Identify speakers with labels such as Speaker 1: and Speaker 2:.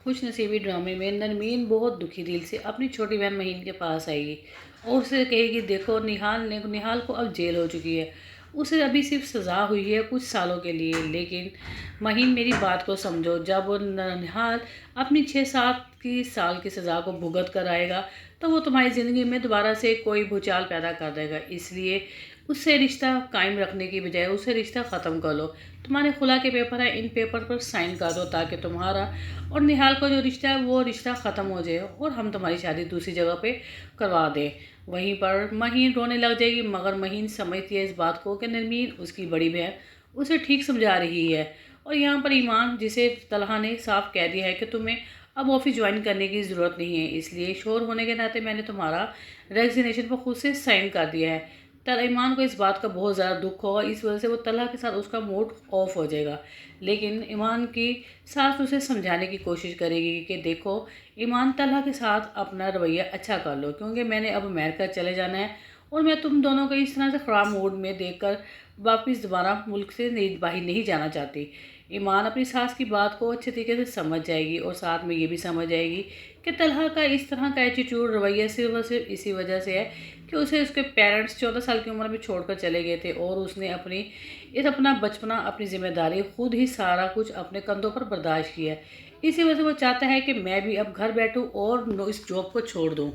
Speaker 1: खुश नसीबी ड्रामे में नरमीन बहुत दुखी दिल से अपनी छोटी बहन महीन के पास आएगी और उसे कहेगी, देखो निहाल को अब जेल हो चुकी है। उसे अभी सिर्फ सज़ा हुई है कुछ सालों के लिए, लेकिन महीन मेरी बात को समझो। जब वो निहाल अपनी 6-7 की साल की सज़ा को भुगत कर आएगा तो वो तुम्हारी ज़िंदगी में दोबारा से कोई भूचाल पैदा कर देगा। इसलिए उससे रिश्ता कायम रखने की बजाय उसे रिश्ता ख़त्म कर लो। तुम्हारे खुला के पेपर है, इन पेपर पर साइन कर दो ताकि तुम्हारा और निहाल का जो रिश्ता है वो रिश्ता ख़त्म हो जाए और हम तुम्हारी शादी दूसरी जगह पे करवा दें। वहीं पर महीन रोने लग जाएगी, मगर महीन समझती है इस बात को कि नरमीन उसकी बड़ी बहन उसे ठीक समझा रही है। और यहाँ पर ईमान, जिसे तलहा ने साफ कह दिया है कि तुम्हें अब ऑफिस ज्वाइन करने की ज़रूरत नहीं है, इसलिए शोर होने के नाते मैंने तुम्हारा रेजिग्नेशन पर खुद से साइन कर दिया है। ईमान को इस बात का बहुत ज़्यादा दुख होगा, इस वजह से वो तलहा के साथ उसका मूड ऑफ हो जाएगा। लेकिन ईमान की सास उसे समझाने की कोशिश करेगी कि देखो ईमान, तलहा के साथ अपना रवैया अच्छा कर लो, क्योंकि मैंने अब अमेरिका चले जाना है और मैं तुम दोनों को इस तरह से ख़राब मूड में देखकर वापस दोबारा मुल्क से बाहर नहीं जाना चाहती। ईमान अपनी सास की बात को अच्छे तरीके से समझ जाएगी और साथ में ये भी समझ जाएगी कि तलहा का इस तरह का एटीट्यूड, रवैया सिर्फ और सिर्फ इसी वजह से है कि उसे उसके पेरेंट्स 14 साल की उम्र में छोड़कर चले गए थे और उसने अपना बचपना, अपनी जिम्मेदारी खुद ही सारा कुछ अपने कंधों पर बर्दाश्त किया है। इसी वजह से वो चाहता है कि मैं भी अब घर बैठूं और इस जॉब को छोड़ दूं।